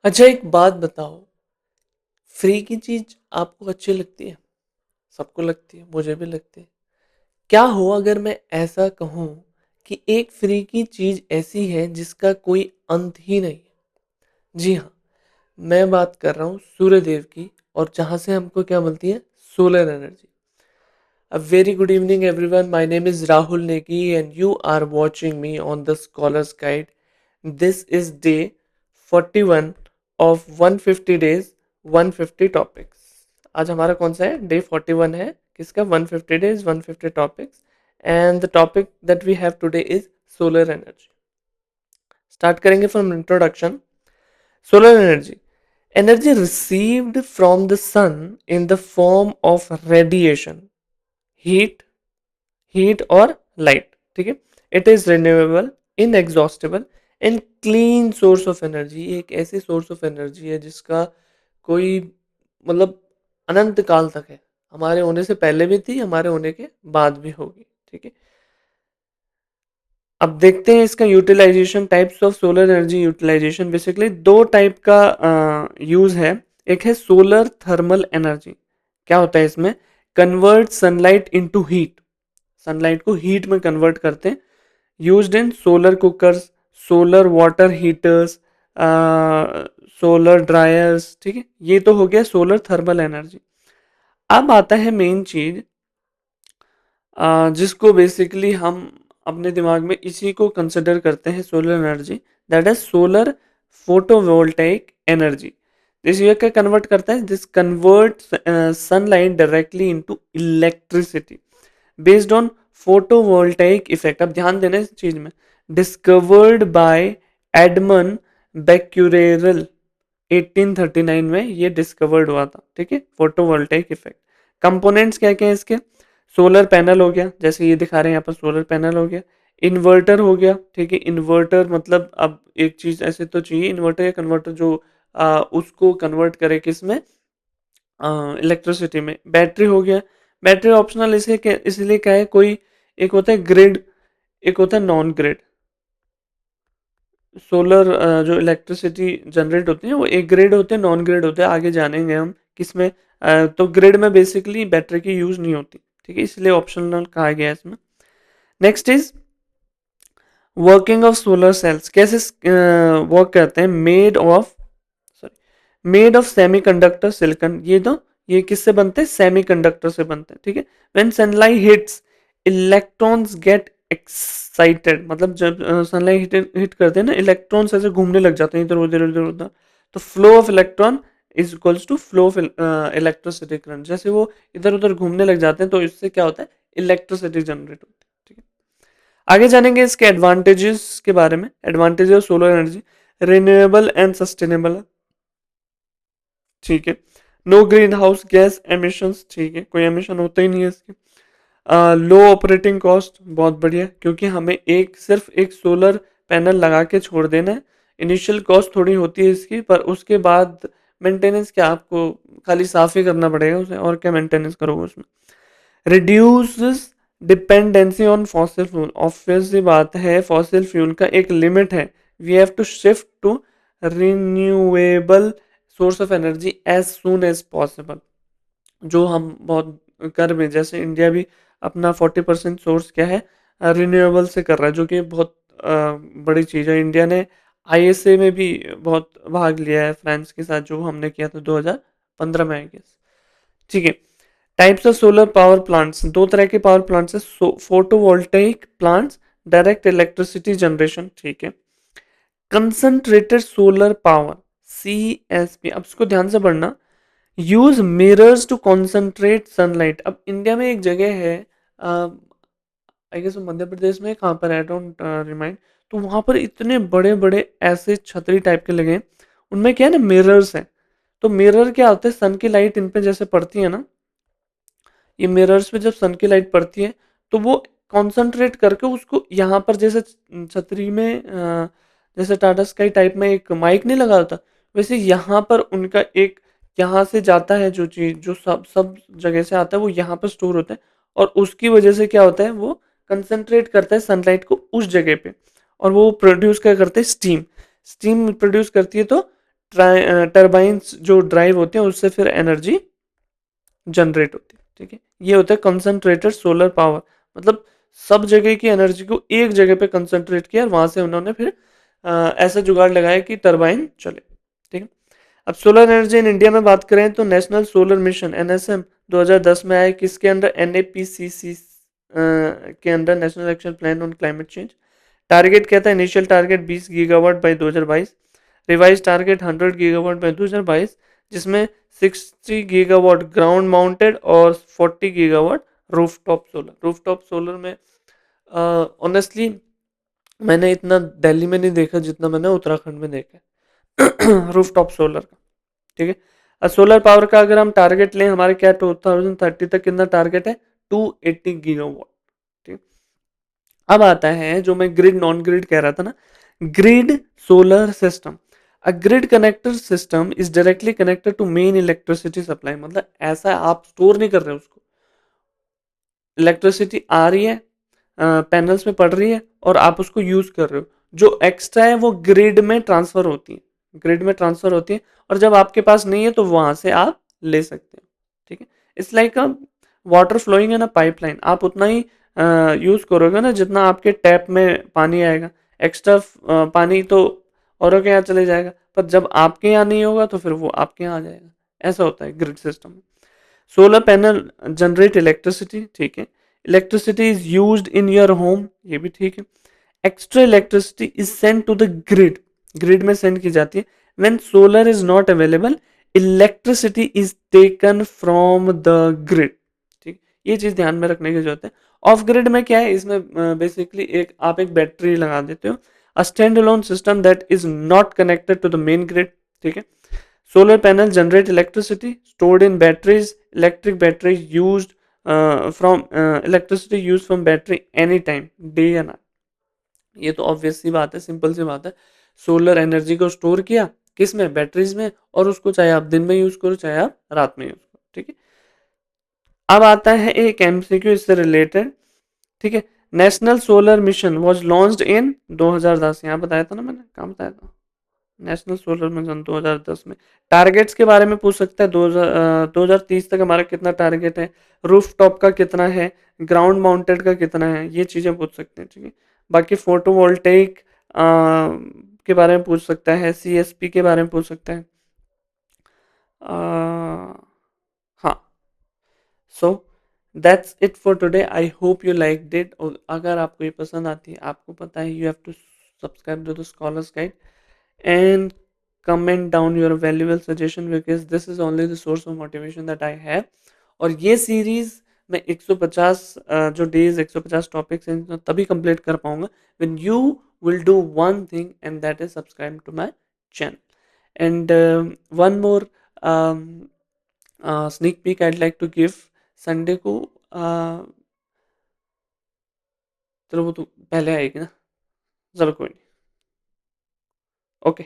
अच्छा, एक बात बताओ। फ्री की चीज आपको अच्छी लगती है? सबको लगती है, मुझे भी लगती है। क्या हो अगर मैं ऐसा कहूं कि एक फ्री की चीज ऐसी है जिसका कोई अंत ही नहीं है? जी हाँ, मैं बात कर रहा हूँ सूर्य देव की, और जहां से हमको क्या मिलती है? Solar energy. A very good evening, everyone. My name is Rahul Negi, and you are watching me on the Scholar's Guide. This is day 41 of 150 days, 150 topics. आज हमारा कौन सा है? डे 41 है। किसका? 150 days, 150 topics. And the topic that we have today is solar energy. Start करेंगे from introduction. Solar energy, energy received from the sun in the form of radiation, heat heat और light. ठीक है। It is renewable, inexhaustible and clean source of energy. एक ऐसी source of energy है जिसका कोई मतलब अनंत काल तक है। हमारे होने से पहले भी थी, हमारे होने के बाद भी होगी। ठीक है। अब देखते हैं इसका utilization, types of solar energy utilization. Basically दो टाइप का यूज है। एक है सोलर थर्मल एनर्जी। क्या होता है इसमें? Convert sunlight into heat. Sunlight को हीट में कन्वर्ट करते हैं। Used in solar cookers, solar water heaters, solar dryers. ठीक है, ये तो हो गया सोलर थर्मल एनर्जी। अब आता है मेन चीज, जिसको बेसिकली हम अपने दिमाग में इसी को कंसिडर करते हैं solar energy. That is solar photovoltaic energy. This ये क्या कन्वर्ट करता है? This convert sunlight directly into electricity based on photovoltaic effect. अब ध्यान देना इस चीज में। डिस्कवर्ड बाय एडमन बेक्यूरेल 1839 में ये डिस्कवर्ड हुआ था। ठीक है, फोटोवोल्टाइक इफेक्ट। कंपोनेंट्स क्या क्या है इसके? सोलर पैनल हो गया, जैसे ये दिखा रहे हैं यहाँ पर, सोलर पैनल हो गया। इन्वर्टर हो गया। ठीक है, इन्वर्टर मतलब अब एक चीज ऐसे तो चाहिए इन्वर्टर या कन्वर्टर जो उसको कन्वर्ट करे किस में? इलेक्ट्रिसिटी में। बैटरी हो गया। बैटरी ऑप्शनल इसलिए क्या है, कोई एक होता है ग्रिड, एक होता है नॉन ग्रिड। सोलर जो इलेक्ट्रिसिटी जनरेट होती है वो एक ग्रिड होते हैं, नॉन ग्रिड होते हैं। आगे जानेंगे हम किसमें। तो ग्रिड में बेसिकली बैटरी की यूज नहीं होती। ठीक है, इसलिए ऑप्शनल कहा गया है इसमें। Next is working of solar cells. कैसे वर्क करते हैं? Made of semiconductor silicon. ये किससे बनते हैं? सेमीकंडक्टर से बनते हैं। ठीक है। When sunlight hits, electrons get excited. मतलब जब सनलाइट हिट करते हैं ना, इलेक्ट्रॉन्स ऐसे घूमने लग जाते हैं इधर उधर इधर उधर। तो flow of electron is equals to flow of electricity current. जैसे वो इधर उधर घूमने लग जाते हैं तो इससे क्या होता है? इलेक्ट्रिसिटी जनरेट होती है। ठीक है। आगे जानेंगे इसके एडवांटेजेस के बारे में। Advantage of solar energy, renewable and sustainable. ठीक है। No greenhouse gas emissions. ठीक है, कोई एमिशन होता ही नहीं है इसके। लो ऑपरेटिंग कॉस्ट, बहुत बढ़िया, क्योंकि हमें सिर्फ एक सोलर पैनल लगा के छोड़ देना है। इनिशियल कॉस्ट थोड़ी होती है इसकी, पर उसके बाद मेंटेनेंस क्या, आपको खाली साफ ही करना पड़ेगा उसे, और क्या मेंटेनेंस करोगे उसमें। Reduces dependency on fossil fuel. Obvious सी बात है, फॉसिल फ्यूल का एक लिमिट है। We have to shift to renewable source of energy as soon as possible. जो हम बहुत कर में, जैसे इंडिया भी अपना 40% सोर्स क्या है? रिन्यूएबल से कर रहा है, जो कि बहुत बड़ी चीज़ है। इंडिया ने आईएसए में भी बहुत भाग लिया है फ्रांस के साथ, जो हमने किया था 2015 में, आई गेस। ठीक है। Types of solar power plants, दो तरह के पावर प्लांट्स है। Photovoltaic plants, direct electricity generation. ठीक है। Concentrated solar power, CSP। अब इसको ध्यान से पढ़ना। Use mirrors to concentrate sunlight. अब इंडिया में एक जगह है, आई गेस मध्य प्रदेश में, कहाँ पर, आई डोंट रिमाइंड। तो वहां पर इतने बड़े बड़े ऐसे छतरी टाइप के लगे हैं। उनमें क्या है ना, मिरर्स हैं। तो मिरर क्या होते हैं? सन की लाइट इन पे जैसे पड़ती है ना, ये मिरर्स पे जब सन की लाइट पड़ती है तो वो कॉन्सेंट्रेट करके उसको यहाँ पर, जैसे छतरी में जैसे टाटा स्काई टाइप में एक माइक नहीं लगा होता, वैसे यहाँ पर उनका एक, यहाँ से जाता है जो चीज, जो सब सब जगह से आता है, वो यहाँ पर स्टोर होता है। और उसकी वजह से क्या होता है? वो कंसंट्रेट करता है सनलाइट को उस जगह पे, और वो प्रोड्यूस क्या करते हैं? स्टीम। स्टीम प्रोड्यूस करती है, तो टर्बाइंस जो ड्राइव होते हैं उससे फिर एनर्जी जनरेट होती है। ठीक है, ये होता है कंसंट्रेटेड सोलर पावर। मतलब सब जगह की एनर्जी को एक जगह पे कंसंट्रेट किया और वहां से उन्होंने फिर ऐसा जुगाड़ लगाया कि टरबाइन चले। ठीक है, अब सोलर एनर्जी इन इंडिया में बात करें तो नेशनल सोलर मिशन एनएसएम 2010 में आया, किसके अंडर, एनएपीसीसी के under, national action plan on climate change. Target क्या था, initial target 20 gigawatt by 2022, revise target 100 gigawatt by 2022, जिसमें 60 गीगावाट ग्राउंड माउंटेड और 40 gigawatt rooftop solar. Rooftop solar में ऑनेस्टली मैंने इतना दिल्ली में नहीं देखा जितना मैंने उत्तराखंड में देखा रूफटॉप सोलर का। ठीक है, सोलर पावर का अगर हम टारगेट लें, हमारे क्या 2030 तक कितना टारगेट है, 280 गीगावाट। ठीक, अब आता है जो मैं ग्रिड नॉन ग्रिड कह रहा था ना, grid solar system. A grid connector system is directly connected to main electricity supply. मतलब ऐसा आप स्टोर नहीं कर रहे उसको, इलेक्ट्रिसिटी आ रही है, पैनल्स में पड़ रही है और आप उसको यूज कर रहे हो, जो एक्स्ट्रा है वो ग्रिड में ट्रांसफर होती है, ग्रिड में ट्रांसफर होती है, और जब आपके पास नहीं है तो वहां से आप ले सकते हो। ठीक है, it's like a water flowing है ना, पाइपलाइन, आप उतना ही यूज करोगे ना जितना आपके टैप में पानी आएगा। एक्स्ट्रा पानी तो औरों के यहाँ चले जाएगा, पर जब आपके यहाँ नहीं होगा तो फिर वो आपके यहाँ आ जाएगा। ऐसा होता है ग्रिड सिस्टम में। सोलर पैनल जनरेट इलेक्ट्रिसिटी, ठीक है, electricity is used in your home, ये भी ठीक है। Extra electricity is send to the grid, grid में सेंड की जाती है। When solar is not available, electricity is taken from the grid. ठीक, ये चीज ध्यान में रखने की जरूरत है। ऑफ ग्रिड में क्या है, इसमें बेसिकली एक आप एक बैटरी लगा देते हो, a stand alone system that is not connected to the main grid. ठीक है, solar panels generate electricity stored in batteries, electric batteries used from electricity used from battery anytime, day या night. ये तो obvious सी बात है, simple सी बात है। सोलर एनर्जी को स्टोर किया किस में, बैटरीज में, और उसको चाहे आप दिन में यूज करो चाहे आप रात में यूज करो। ठीक है, अब आता है एक एमसीक्यू इससे रिलेटेड। ठीक है, national solar mission was launched in 2010, यहाँ बताया था ना मैंने, कहाँ बताया था, नेशनल सोलर मिशन 2010 में। टारगेट्स के बारे में पूछ सकता है, 2030 तक हमारा कितना टारगेट है, रूफ टॉप का कितना है, ग्राउंड माउंटेड का कितना है, ये चीज़ें पूछ सकते हैं। ठीक है, बाकी फोटोवोल्टेइक के बारे में पूछ सकता है, सीएसपी के बारे में पूछ सकता है। हाँ, so that's it for today, I hope you like it. और अगर आपको ये पसंद आती है, आपको पता है, you have to subscribe to the scholars guide and comment down your valuable suggestion because this is only the source of motivation that I have। और ये सीरीज मैं 150 जो डेज 150 टॉपिक्स हैं तभी कंप्लीट कर पाऊंगा when you will do one thing and that is subscribe to my channel। and one more um, sneak peek I'd like to give। Sunday को चलो वो तो पहले आएगी ना, चलो कोई नहीं, ओके।